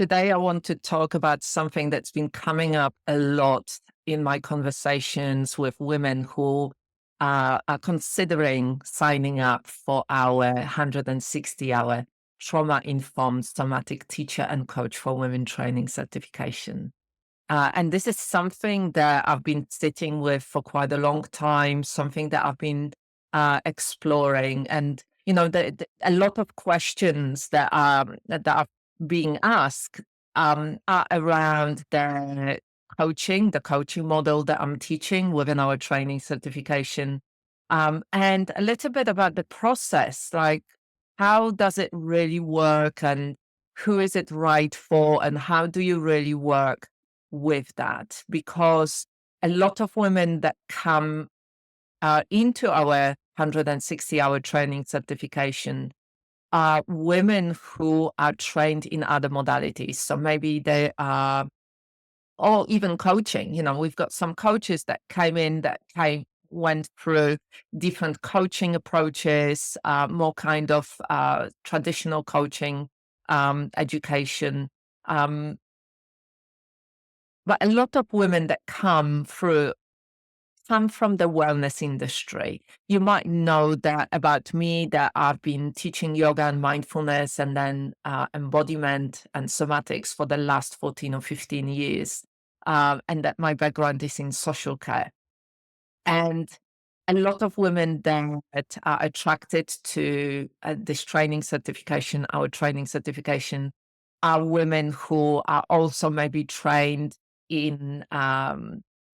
Today, I want to talk about something that's been coming up a lot in my conversations with women who are considering signing up for our 160-hour trauma-informed somatic teacher and coach for women training certification. And this is something that I've been sitting with for quite a long time, something that I've been exploring. And, a lot of questions that are being asked are around the coaching model that I'm teaching within our training certification. And a little bit about the process, like how does it really work and who is it right for and how do you really work with that? Because a lot of women that come into our 160-hour training certification are women who are trained in other modalities. So maybe they are, or even coaching. We've got some coaches that came in that went through different coaching approaches, more kind of traditional coaching education. Um, but a lot of women that come from the wellness industry. You might know that about me, that I've been teaching yoga and mindfulness and then embodiment and somatics for the last 14 or 15 years. And that my background is in social care. And a lot of women that are attracted to this training certification, our training certification, are women who are also maybe trained in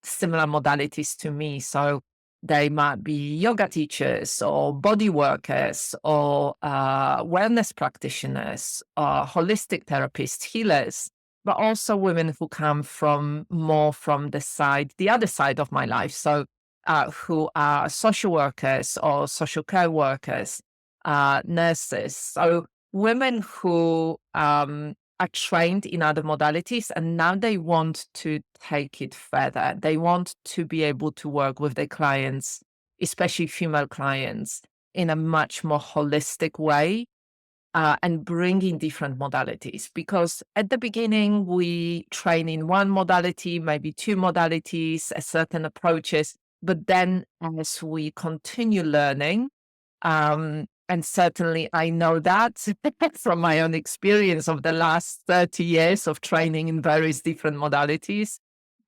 similar modalities to me. So they might be yoga teachers or body workers or wellness practitioners or holistic therapists, healers, but also women who come from the other side of my life. So who are social workers or social care workers, nurses. So women who are trained in other modalities and now they want to take it further. They want to be able to work with their clients, especially female clients, in a much more holistic way. And bring in different modalities, because at the beginning we train in one modality, maybe two modalities, certain approaches, but then as we continue learning, and certainly I know that from my own experience of the last 30 years of training in various different modalities,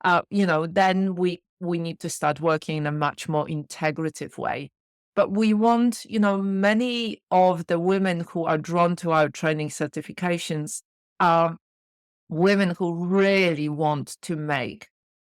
then we need to start working in a much more integrative way. But we want, many of the women who are drawn to our training certifications are women who really want to make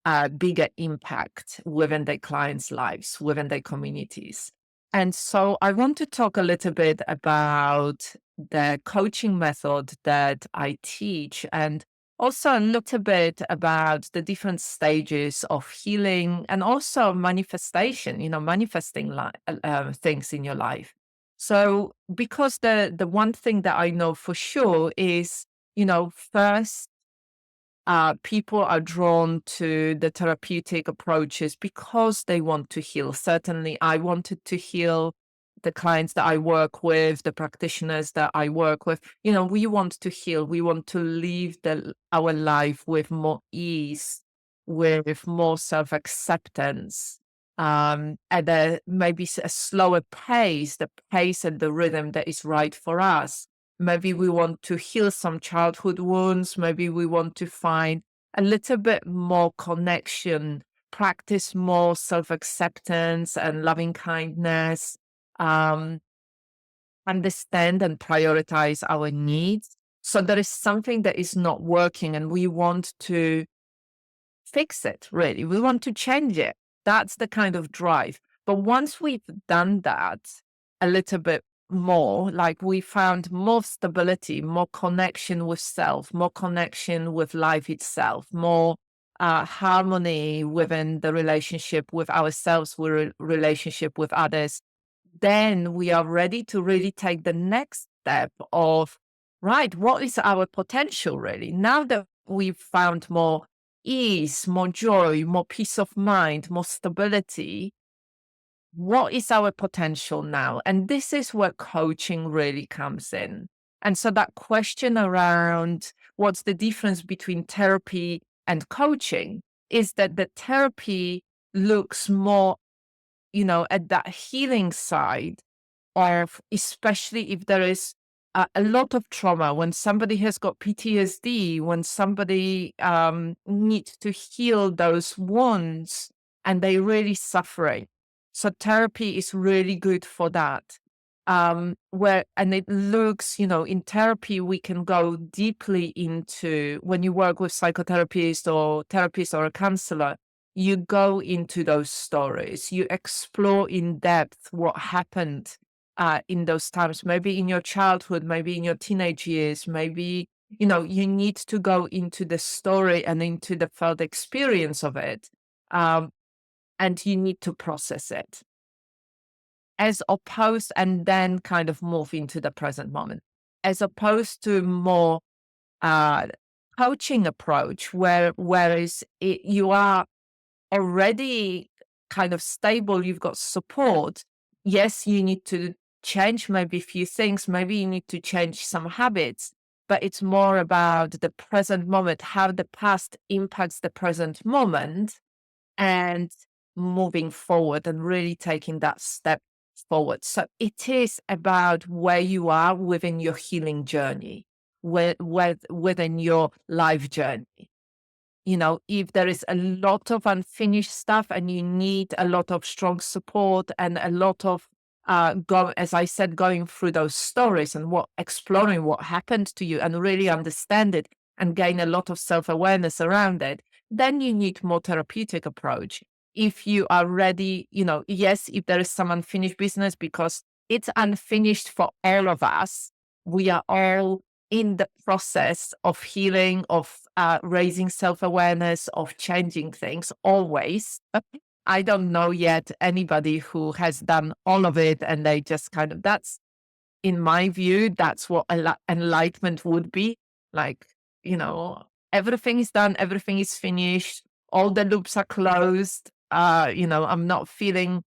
a bigger impact within their clients' lives, within their communities. And so I want to talk a little bit about the coaching method that I teach and also a little bit about the different stages of healing and also manifestation, manifesting things in your life. So, because the one thing that I know for sure is, first, people are drawn to the therapeutic approaches because they want to heal. Certainly, I wanted to heal the clients that I work with, the practitioners that I work with. We want to heal. We want to live our life with more ease, with more self-acceptance, at maybe a slower pace, the pace and the rhythm that is right for us. Maybe we want to heal some childhood wounds. Maybe we want to find a little bit more connection, practice more self-acceptance and loving kindness, um, understand and prioritize our needs. So there is something that is not working and we want to fix it, really. We want to change it. That's the kind of drive. But once we've done that a little bit more, like we found more stability, more connection with self, more connection with life itself, more harmony within the relationship with ourselves, with relationship with others, then we are ready to really take the next step of, right, what is our potential really? Now that we've found more ease, more joy, more peace of mind, more stability, what is our potential now? And this is where coaching really comes in. And so that question around what's the difference between therapy and coaching is that the therapy looks more, at that healing side of, especially if there is a lot of trauma, when somebody has got PTSD, when somebody needs to heal those wounds and they really suffering. So therapy is really good for that. And it looks, in therapy, we can go deeply into, when you work with psychotherapist or therapist or a counselor, you go into those stories, you explore in depth what happened in those times, maybe in your childhood, maybe in your teenage years, maybe, you need to go into the story and into the felt experience of it. And you need to process it as opposed, and then kind of move into the present moment, as opposed to more uh, coaching approach, whereas you are already kind of stable, you've got support. Yes, you need to change maybe a few things, maybe you need to change some habits, but it's more about the present moment, how the past impacts the present moment, and moving forward and really taking that step forward. So it is about where you are within your healing journey, within your life journey. If there is a lot of unfinished stuff and you need a lot of strong support and a lot of as I said, going through those stories and exploring what happened to you and really understand it and gain a lot of self-awareness around it, then you need more therapeutic approach. If you are ready, yes, if there is some unfinished business, because it's unfinished for all of us, we are all in the process of healing, of raising self-awareness, of changing things always. I don't know yet anybody who has done all of it and they just that's, in my view, that's what enlightenment would be. Like, everything is done, everything is finished, all the loops are closed. I'm not feeling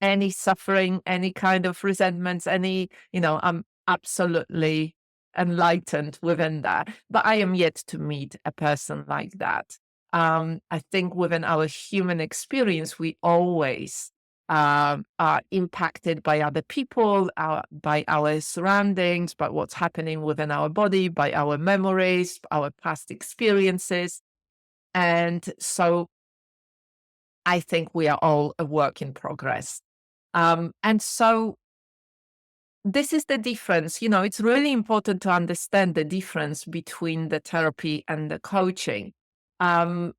any suffering, any kind of resentments, I'm absolutely enlightened within that. But I am yet to meet a person like that. I think within our human experience, we always are impacted by other people, by our surroundings, by what's happening within our body, by our memories, our past experiences. And so I think we are all a work in progress. And so this is the difference. It's really important to understand the difference between the therapy and the coaching. And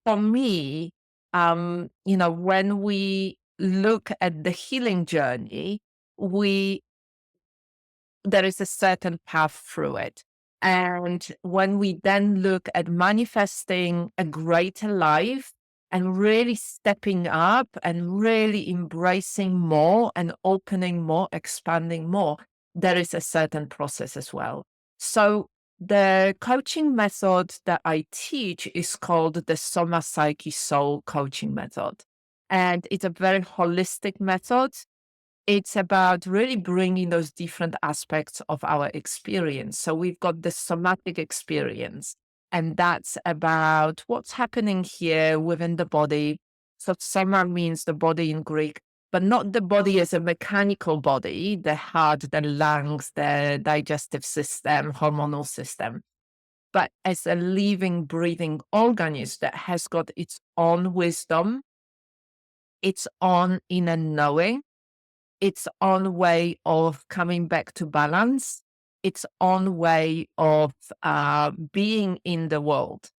for me, when we look at the healing journey, there is a certain path through it. And when we then look at manifesting a greater life and really stepping up and really embracing more and opening more, expanding more, there is a certain process as well. So the coaching method that I teach is called the Soma-Psyche-Soul coaching method. And it's a very holistic method. It's about really bringing those different aspects of our experience. So we've got the somatic experience, and that's about what's happening here within the body. So soma means the body in Greek, but not the body as a mechanical body, the heart, the lungs, the digestive system, hormonal system, but as a living, breathing organism that has got its own wisdom, its own inner knowing, its own way of coming back to balance, its own way of being in the world.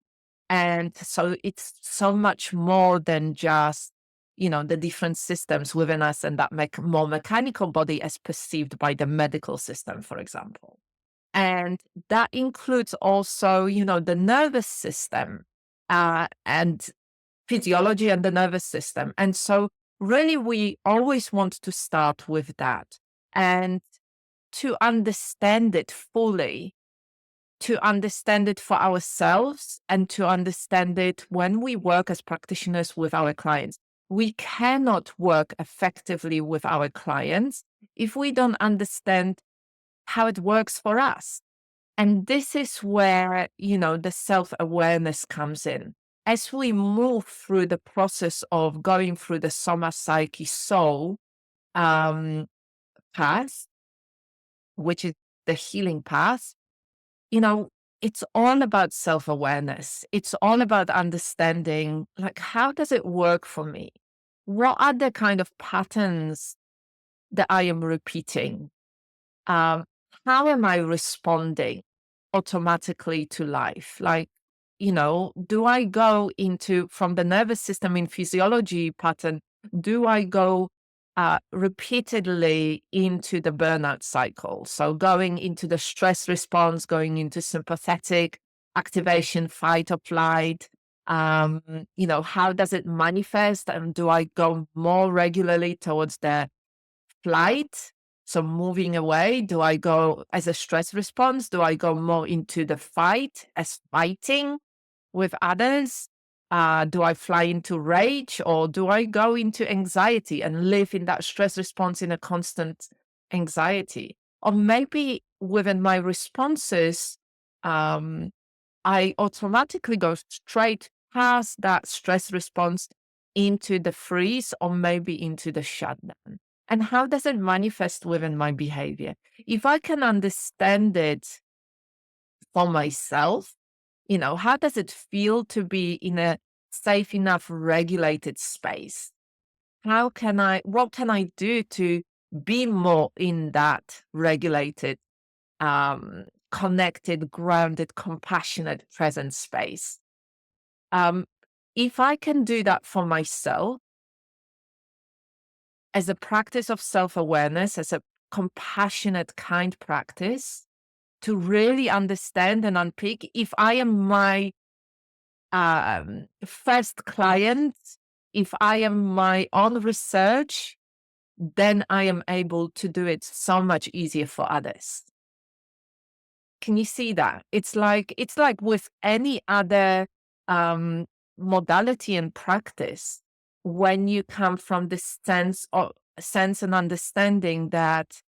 And so it's so much more than just, the different systems within us and that more mechanical body as perceived by the medical system, for example. And that includes also, the nervous system and physiology and the nervous system. And so really, we always want to start with that and to understand it fully, to understand it for ourselves and to understand it when we work as practitioners with our clients. We cannot work effectively with our clients if we don't understand how it works for us. And this is where, the self-awareness comes in. As we move through the process of going through the Soma-Psyche-Soul um, path, which is the healing path, you know, it's all about self-awareness. It's all about understanding, like, how does it work for me? What are the kind of patterns that I am repeating? Um, how am I responding automatically to life? Like, do I go into, from the nervous system in physiology pattern, do I go repeatedly into the burnout cycle? So going into the stress response, going into sympathetic activation, fight or flight. How does it manifest? And do I go more regularly towards the flight, so moving away? Do I go as a stress response? Do I go more into the fight as fighting with others? Do I fly into rage, or do I go into anxiety and live in that stress response in a constant anxiety? Or maybe within my responses, I automatically go straight past that stress response into the freeze, or maybe into the shutdown. And how does it manifest within my behavior? If I can understand it for myself, how does it feel to be in a safe enough, regulated space? What can I do to be more in that regulated, connected, grounded, compassionate, present space? If I can do that for myself as a practice of self-awareness, as a compassionate, kind practice, to really understand and unpick, if I am my first client, if I am my own research, then I am able to do it so much easier for others. Can you see that? It's like with any other modality and practice, when you come from this sense and understanding that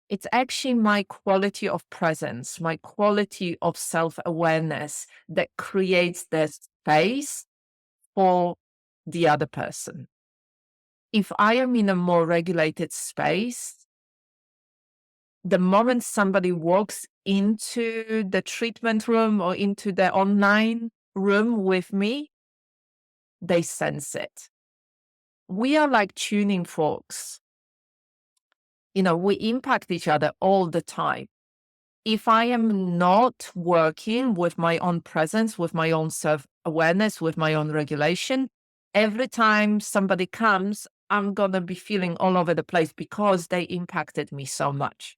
it's actually my quality of presence, my quality of self-awareness that creates the space for the other person. If I am in a more regulated space, the moment somebody walks into the treatment room or into the online room with me, they sense it. We are like tuning forks. We impact each other all the time. If I am not working with my own presence, with my own self-awareness, with my own regulation, every time somebody comes, I'm going to be feeling all over the place because they impacted me so much.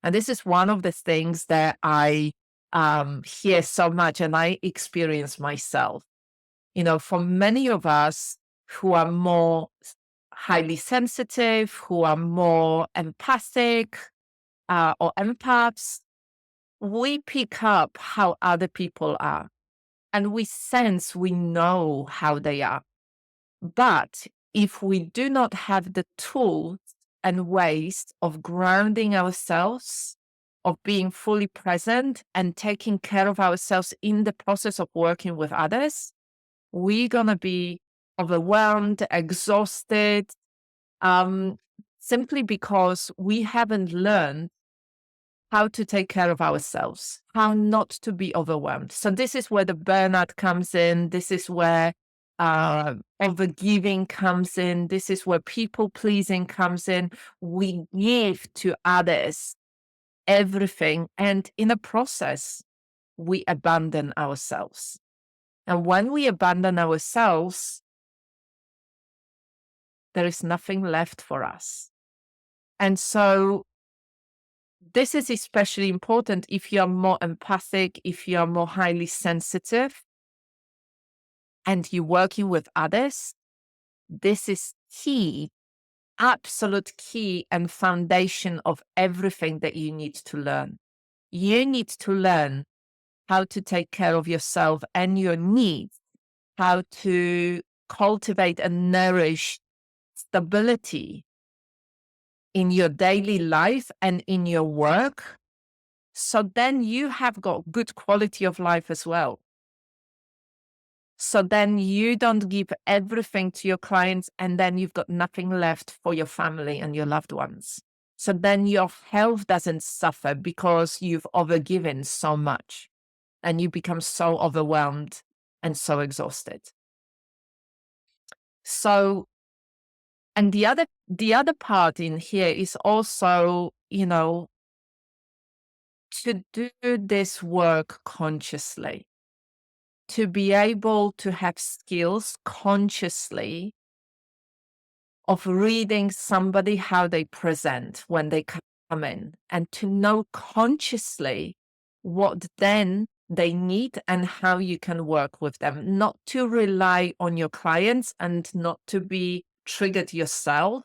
And this is one of the things that I hear so much and I experience myself. For many of us who are more highly sensitive, who are more empathic or empaths, we pick up how other people are and we sense, we know how they are. But if we do not have the tools and ways of grounding ourselves, of being fully present and taking care of ourselves in the process of working with others, we're going to be overwhelmed, exhausted, simply because we haven't learned how to take care of ourselves, how not to be overwhelmed. So this is where the burnout comes in. This is where overgiving comes in. This is where people pleasing comes in. We give to others everything, and in the process, we abandon ourselves. And when we abandon ourselves, there is nothing left for us. And so this is especially important if you are more empathic, if you are more highly sensitive, and you're working with others. This is key, absolute key and foundation of everything that you need to learn. You need to learn how to take care of yourself and your needs, how to cultivate and nourish stability in your daily life and in your work. So then you have got good quality of life as well. So then you don't give everything to your clients and then you've got nothing left for your family and your loved ones. So then your health doesn't suffer because you've overgiven so much and you become so overwhelmed and so exhausted. So, and the other part in here is also, to do this work consciously, to be able to have skills consciously of reading somebody how they present when they come in, and to know consciously what then they need and how you can work with them, not to rely on your clients and not to be triggered yourself,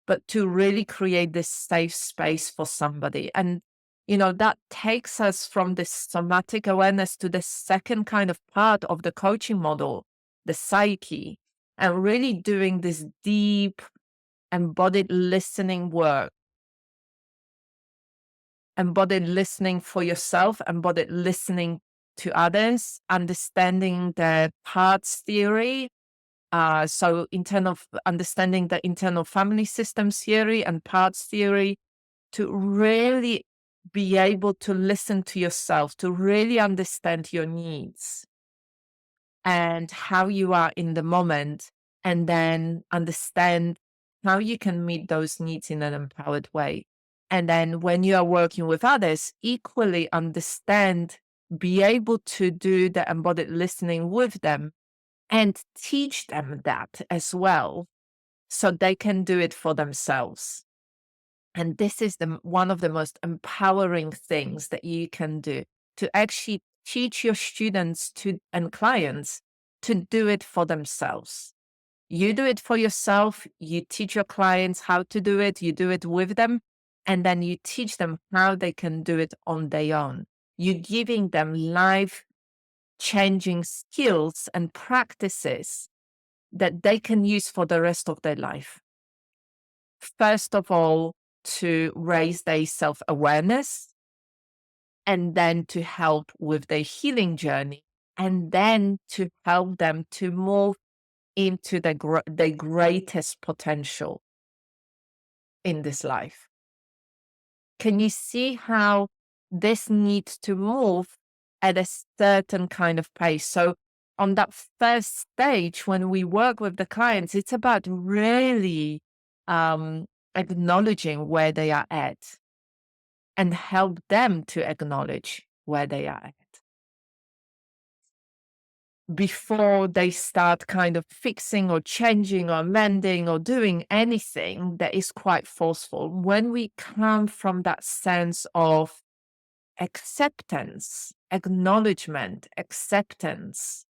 but to really create this safe space for somebody. And that takes us from this somatic awareness to the second kind of part of the coaching model, the psyche, and really doing this deep embodied listening work. Embodied listening for yourself, embodied listening to others, understanding the parts theory. So understanding the internal family systems theory and parts theory, to really be able to listen to yourself, to really understand your needs and how you are in the moment, and then understand how you can meet those needs in an empowered way. And then when you are working with others, equally understand, be able to do the embodied listening with them and teach them that as well, so they can do it for themselves. And this is one of the most empowering things that you can do, to actually teach your students and clients to do it for themselves. You do it for yourself, you teach your clients how to do it, you do it with them, and then you teach them how they can do it on their own. You're giving them life-changing skills and practices that they can use for the rest of their life. First of all, to raise their self-awareness, and then to help with their healing journey, and then to help them to move into their greatest potential in this life. Can you see how this needs to move at a certain kind of pace? So on that first stage, when we work with the clients, it's about really acknowledging where they are at and help them to acknowledge where they are at before they start kind of fixing or changing or mending or doing anything that is quite forceful. When we come from that sense of acceptance, acknowledgement, acceptance,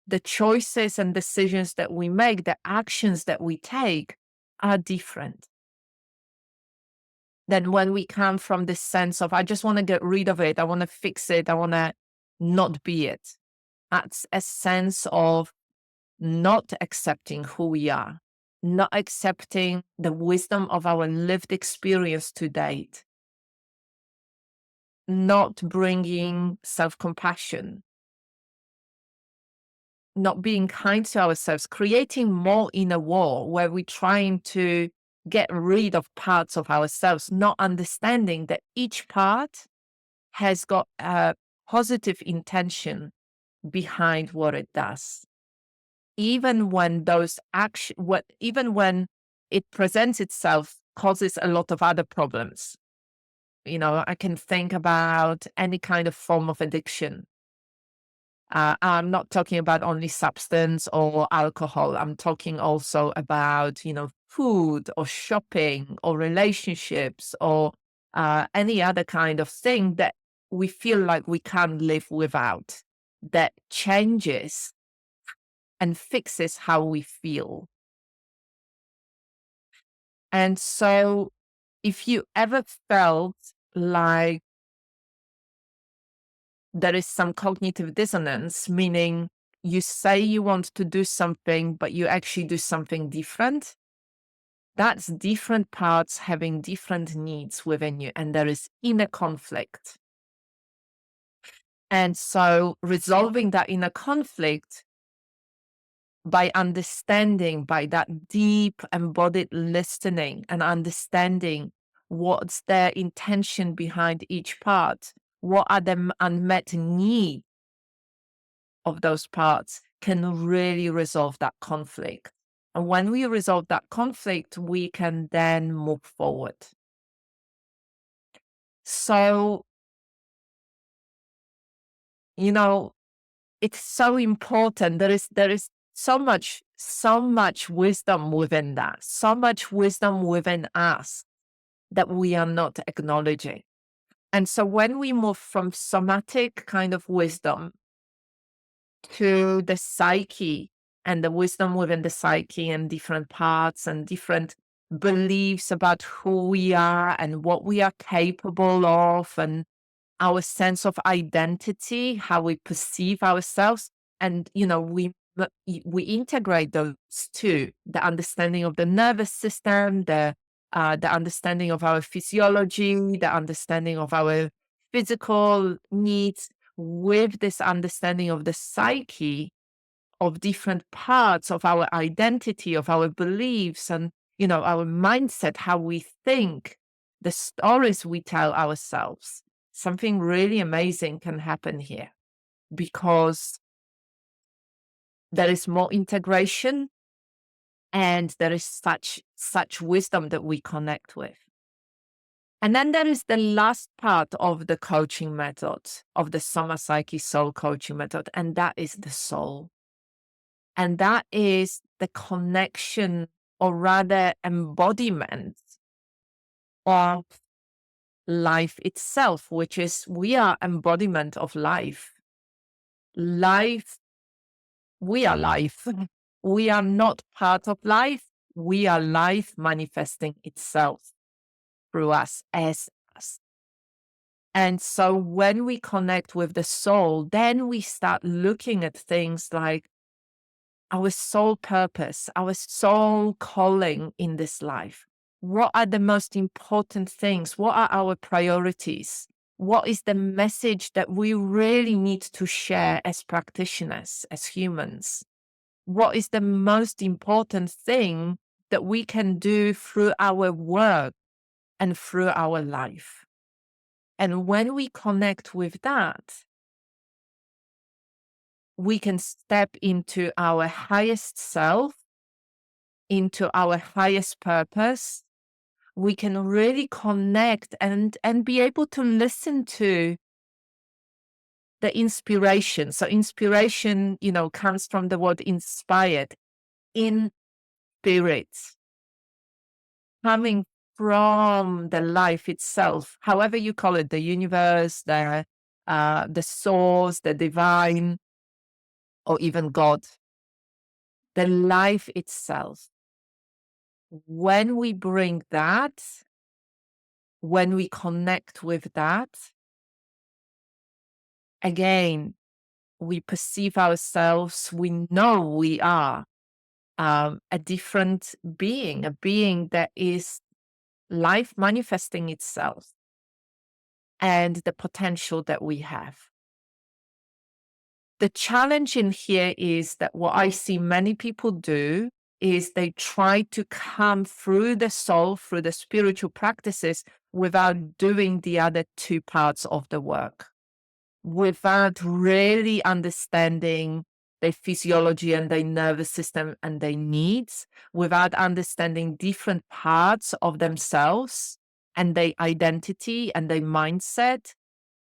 the choices and decisions that we make, the actions that we take are different than when we come from this sense of, I just want to get rid of it, I want to fix it, I want to not be it. That's a sense of not accepting who we are, not accepting the wisdom of our lived experience to date, not bringing self-compassion, not being kind to ourselves, creating more inner war where we're trying to get rid of parts of ourselves, not understanding that each part has got a positive intention behind what it does. Even when even when it presents itself, causes a lot of other problems. I can think about any kind of form of addiction. I'm not talking about only substance or alcohol. I'm talking also about, food or shopping or relationships or any other kind of thing that we feel like we can't live without, that changes and fixes how we feel. And so if you ever felt like there is some cognitive dissonance, meaning you say you want to do something, but you actually do something different, That's different parts having different needs within you, and there is inner conflict. And so resolving that inner conflict by understanding, by that deep embodied listening and understanding what's their intention behind each part, what are the unmet needs of those parts, can really resolve that conflict. And when we resolve that conflict, we can then move forward. So, it's so important. There is so much wisdom within that, so much wisdom within us that we are not acknowledging. And so when we move from somatic kind of wisdom to the psyche and the wisdom within the psyche and different parts and different beliefs about who we are and what we are capable of and our sense of identity, how we perceive ourselves. And, we integrate those two, the understanding of the nervous system, the understanding of our physiology, the understanding of our physical needs with this understanding of the psyche, of different parts of our identity, of our beliefs, and, our mindset, how we think, the stories we tell ourselves. Something really amazing can happen here because there is more integration and there is such wisdom that we connect with. And then there is the last part of the coaching method, of the Soma-Psyche-Soul coaching method, and that is the soul. And that is the connection, or rather embodiment, of life itself, which is we are embodiment of life. Life, we are life. We are not part of life. We are life manifesting itself through us, as us. And so when we connect with the soul, then we start looking at things like our soul purpose, our soul calling in this life. What are the most important things? What are our priorities? What is the message that we really need to share as practitioners, as humans? What is the most important thing that we can do through our work and through our life? And when we connect with that, we can step into our highest self, into our highest purpose. We can really connect and be able to listen to the inspiration. So inspiration, comes from the word inspired, in spirit, coming from the life itself, however you call it, the universe, the source, the divine, or even God, the life itself. When we bring that, when we connect with that, again, we perceive ourselves, we know we are a different being, a being that is life manifesting itself and the potential that we have. The challenge in here is that what I see many people do is they try to come through the soul, through the spiritual practices, without doing the other two parts of the work, without really understanding their physiology and their nervous system and their needs, without understanding different parts of themselves and their identity and their mindset.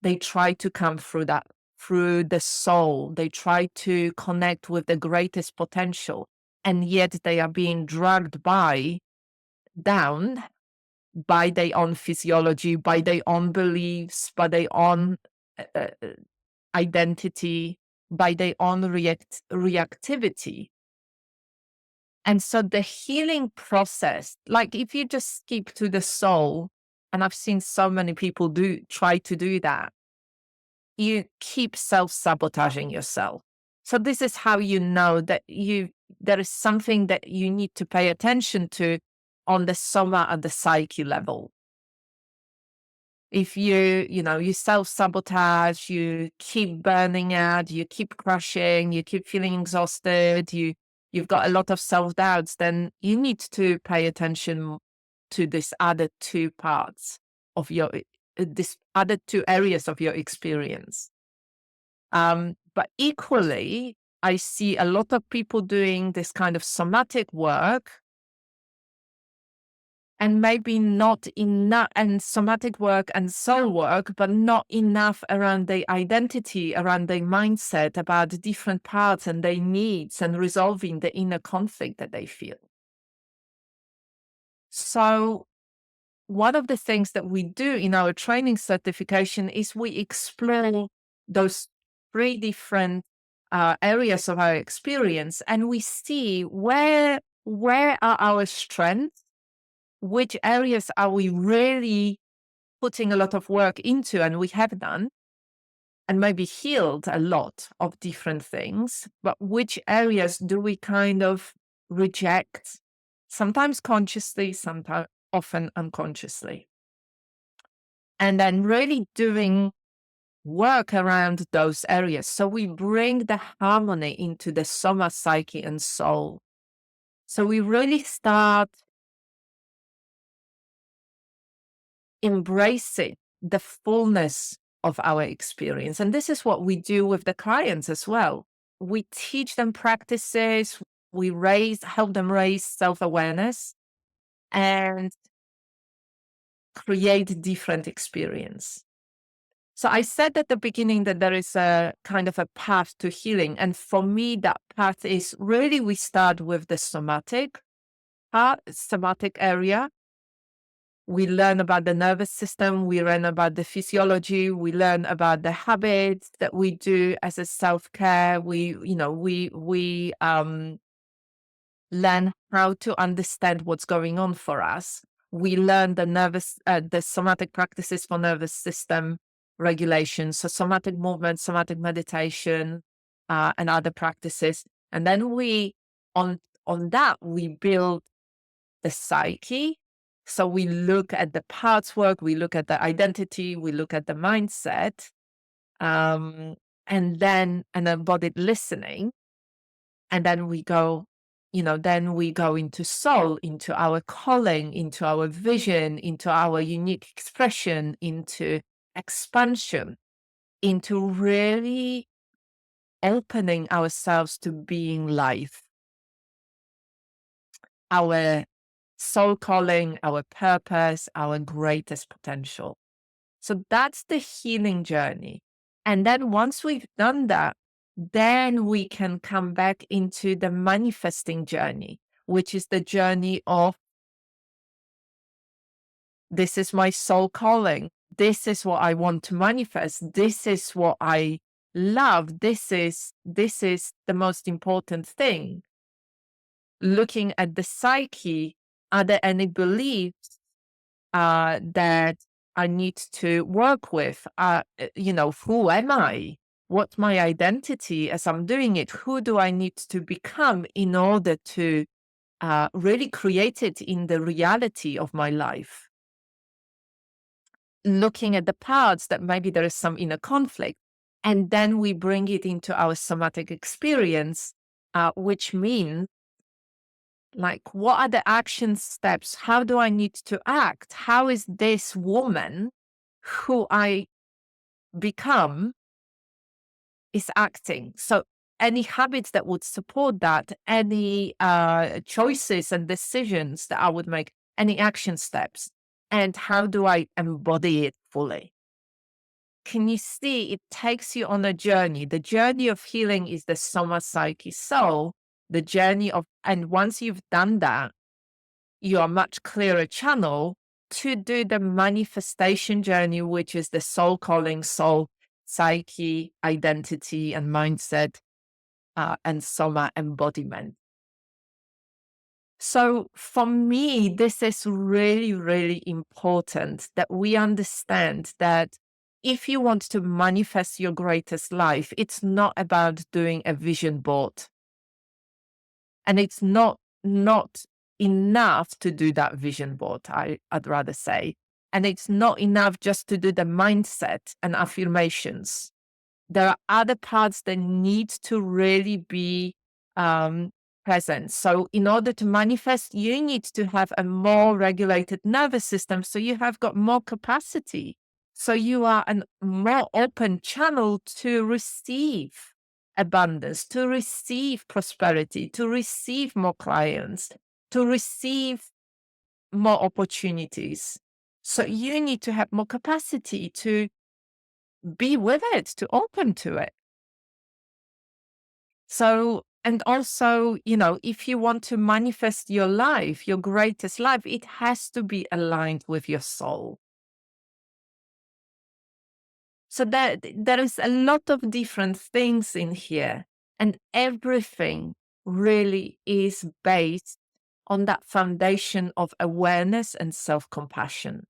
They try to come through that, through the soul. They try to connect with the greatest potential, and yet they are being dragged down by their own physiology, by their own beliefs, by their own identity, by their own reactivity. And so the healing process, like if you just skip to the soul, and I've seen so many people try to do that, you keep self-sabotaging yourself. So this is how you know that there is something that you need to pay attention to, on the soma and the psyche level. If you self-sabotage, you keep burning out, you keep crashing, you keep feeling exhausted, you've got a lot of self-doubts, then you need to pay attention to this other two parts of this other two areas of your experience. But equally, I see a lot of people doing this kind of somatic work and maybe not enough, and somatic work and soul work, but not enough around their identity, around their mindset, about the different parts and their needs and resolving the inner conflict that they feel. So one of the things that we do in our training certification is we explore those three different areas of our experience, and we see where are our strengths, which areas are we really putting a lot of work into, and we have done, and maybe healed a lot of different things, but which areas do we kind of reject, sometimes consciously, sometimes often unconsciously. And then really doing work around those areas. So we bring the harmony into the soma, psyche, and soul. So we really start embracing the fullness of our experience. And this is what we do with the clients as well. We teach them practices, we help them raise self-awareness and create different experience. So I said at the beginning that there is a kind of a path to healing. And for me, that path is really, we start with the somatic area. We learn about the nervous system, we learn about the physiology, we learn about the habits that we do as a self-care. We learn how to understand what's going on for us. We learn the somatic practices for nervous system regulation, so somatic movement, somatic meditation, and other practices. And then on that, we build the psyche. So we look at the parts work, we look at the identity, we look at the mindset, and then an embodied listening. And then we go into soul, into our calling, into our vision, into our unique expression, into expansion, into really opening ourselves to being life, our soul calling, our purpose, our greatest potential. So that's the healing journey. And then once we've done that, then we can come back into the manifesting journey, which is the journey of, this is my soul calling. This is what I want to manifest. This is what I love. This is the most important thing. Looking at the psyche, are there any beliefs that I need to work with? Who am I? What's my identity as I'm doing it? Who do I need to become in order to really create it in the reality of my life? Looking at the parts that maybe there is some inner conflict, and then we bring it into our somatic experience, which means, like, what are the action steps? How do I need to act? How is this woman who I become is acting? So any habits that would support that, any choices and decisions that I would make, any action steps, and how do I embody it fully? Can you see, it takes you on a journey. The journey of healing is the Soma-Psyche-Soul, the journey of, and once you've done that, you are much clearer channel to do the manifestation journey, which is the soul calling, soul, psyche, identity, and mindset, and soma embodiment. So for me, this is really, really important that we understand that if you want to manifest your greatest life, it's not about doing a vision board. And it's not enough to do that vision board, I'd rather say. And it's not enough just to do the mindset and affirmations. There are other parts that need to really be present. So in order to manifest, you need to have a more regulated nervous system. So you have got more capacity. So you are a more open channel to receive abundance, to receive prosperity, to receive more clients, to receive more opportunities. So you need to have more capacity to be with it, to open to it. So, and also, if you want to manifest your life, your greatest life, it has to be aligned with your soul. So there is a lot of different things in here, and everything really is based on that foundation of awareness and self-compassion.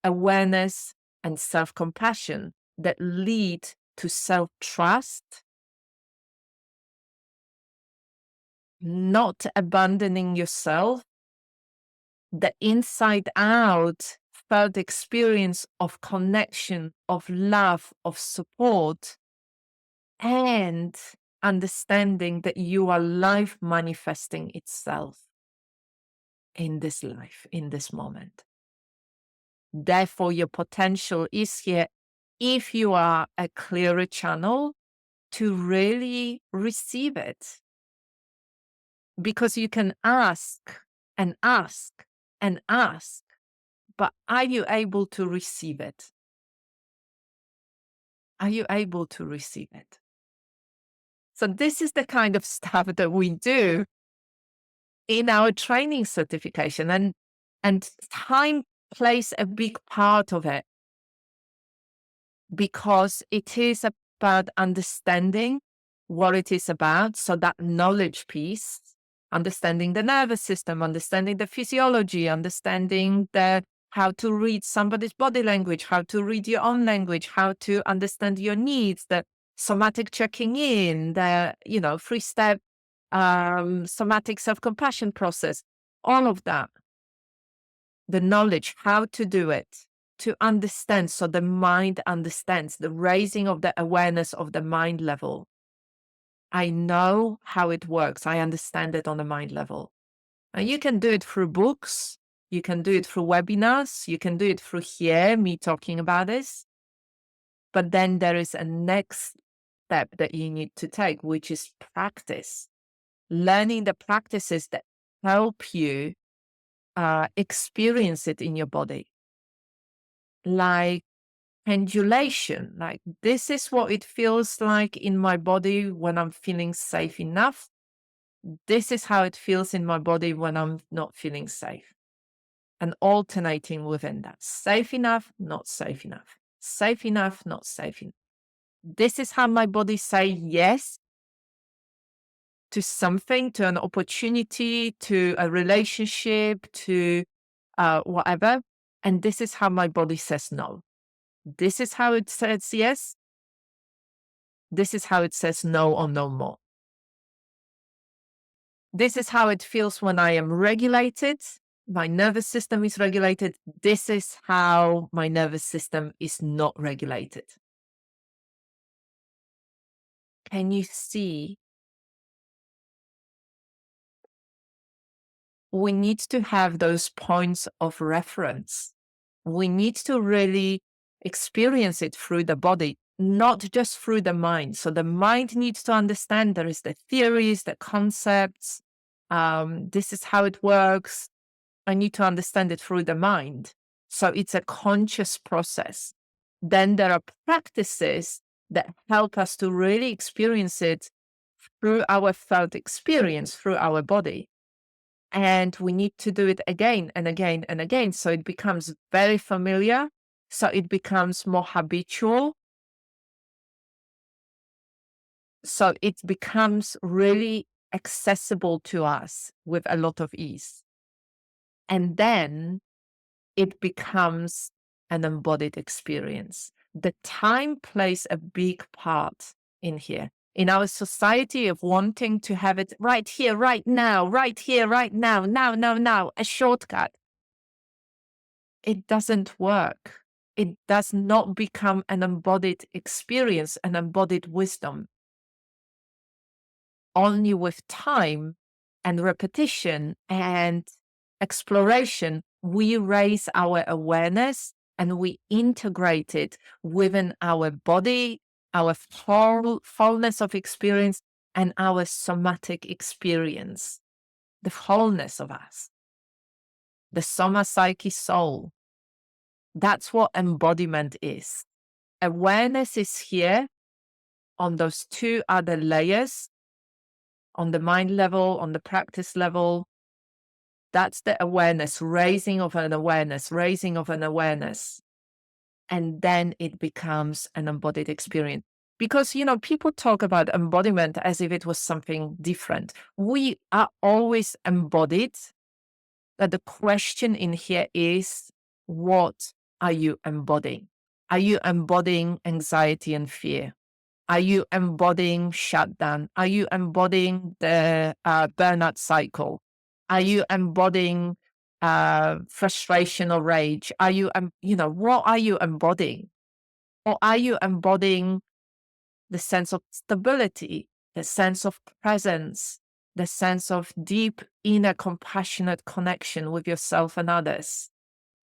Awareness and self-compassion that lead to self-trust, not abandoning yourself, the inside out felt experience of connection, of love, of support, and understanding that you are life manifesting itself in this life, in this moment. Therefore, your potential is here if you are a clearer channel to really receive it. Because you can ask and ask and ask, but are you able to receive it? Are you able to receive it? So this is the kind of stuff that we do in our training certification, and time plays a big part of it, because it is about understanding what it is about. So that knowledge piece, understanding the nervous system, understanding the physiology, understanding how to read somebody's body language, how to read your own language, how to understand your needs, the somatic checking in, the 3-step somatic self-compassion process, all of that. The knowledge, how to do it, to understand, so the mind understands, the raising of the awareness of the mind level. I know how it works. I understand it on the mind level. And you can do it through books. You can do it through webinars. You can do it through here, me talking about this. But then there is a next step that you need to take, which is practice. Learning the practices that help you experience it in your body. Like pendulation, like this is what it feels like in my body when I'm feeling safe enough. This is how it feels in my body when I'm not feeling safe. And alternating within that. Safe enough, not safe enough. Safe enough, not safe enough. This is how my body says yes to something, to an opportunity, to a relationship, to whatever. And this is how my body says no. This is how it says yes. This is how it says no or no more. This is how it feels when I am regulated. My nervous system is regulated. This is how my nervous system is not regulated. Can you see? We need to have those points of reference. We need to really experience it through the body, not just through the mind. So the mind needs to understand there is the theories, the concepts. This is how it works. I need to understand it through the mind. So it's a conscious process. Then there are practices that help us to really experience it through our felt experience, through our body. And we need to do it again and again and again. So it becomes very familiar. So it becomes more habitual. So it becomes really accessible to us with a lot of ease. And then it becomes an embodied experience. The time plays a big part in here. in our society of wanting to have it right here, right now, right here, right now, now, a shortcut, it doesn't work. It does not become an embodied experience, an embodied wisdom. Only with time and repetition and exploration, we raise our awareness and we integrate it within our body, our fullness of experience, and our somatic experience, the wholeness of us, the Soma-Psyche-Soul. That's what embodiment is. Awareness is here on those two other layers, on the mind level, on the practice level. That's the awareness, raising of an awareness, raising of an awareness. And then it becomes an embodied experience. Because, people talk about embodiment as if it was something different. We are always embodied. But the question in here is, what are you embodying? Are you embodying anxiety and fear? Are you embodying shutdown? Are you embodying the burnout cycle? Are you embodying frustration or rage? Are you, what are you embodying? Or are you embodying the sense of stability, the sense of presence, the sense of deep inner compassionate connection with yourself and others,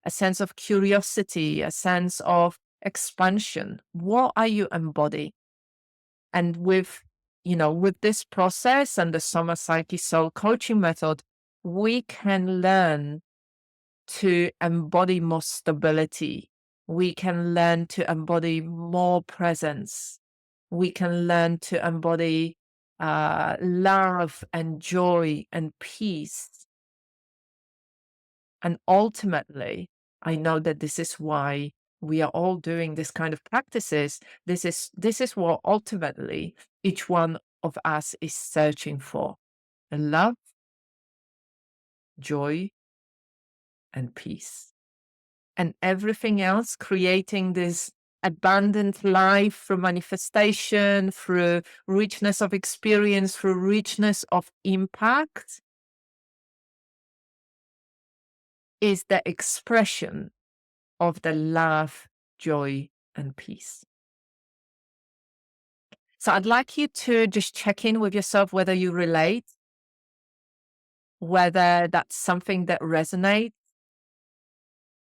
a sense of curiosity, a sense of expansion? What are you embodying? And with this process and the Soma-Psyche-Soul coaching method, we can learn to embody more stability. We can learn to embody more presence. We can learn to embody love and joy and peace. And ultimately, I know that this is why we are all doing this kind of practices. This is what ultimately each one of us is searching for: love, joy, and peace. And everything else, creating this abundant life through manifestation, through richness of experience, through richness of impact, is the expression of the love, joy, and peace. So I'd like you to just check in with yourself whether you relate, whether that's something that resonates,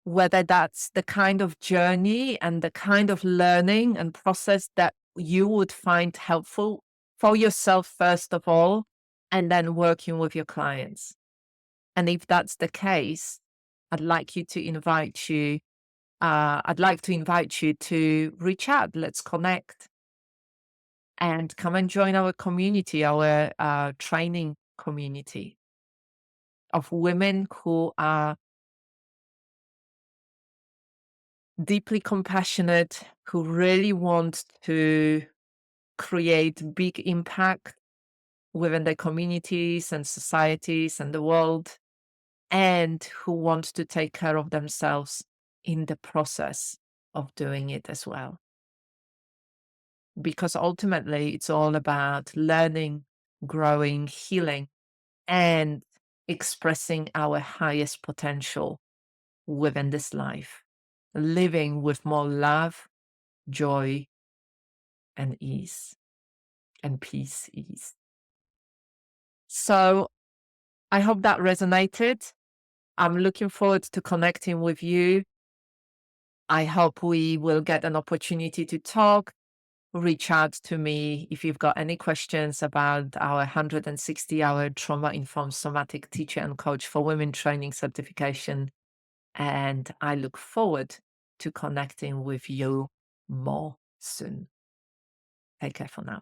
whether that's the kind of journey and the kind of learning and process that you would find helpful for yourself, first of all, and then working with your clients. And if that's the case, I'd like to invite you to reach out. Let's connect and come and join our community, our training community of women who are deeply compassionate, who really want to create big impact within their communities and societies and the world, and who want to take care of themselves in the process of doing it as well. Because ultimately, it's all about learning, growing, healing, and expressing our highest potential within this life, living with more love, joy, and ease, and peace, ease. So I hope that resonated. I'm looking forward to connecting with you. I hope we will get an opportunity to talk. Reach out to me if you've got any questions about our 160-hour trauma-informed somatic teacher and coach for women training certification. And I look forward to connecting with you more soon. Take care for now.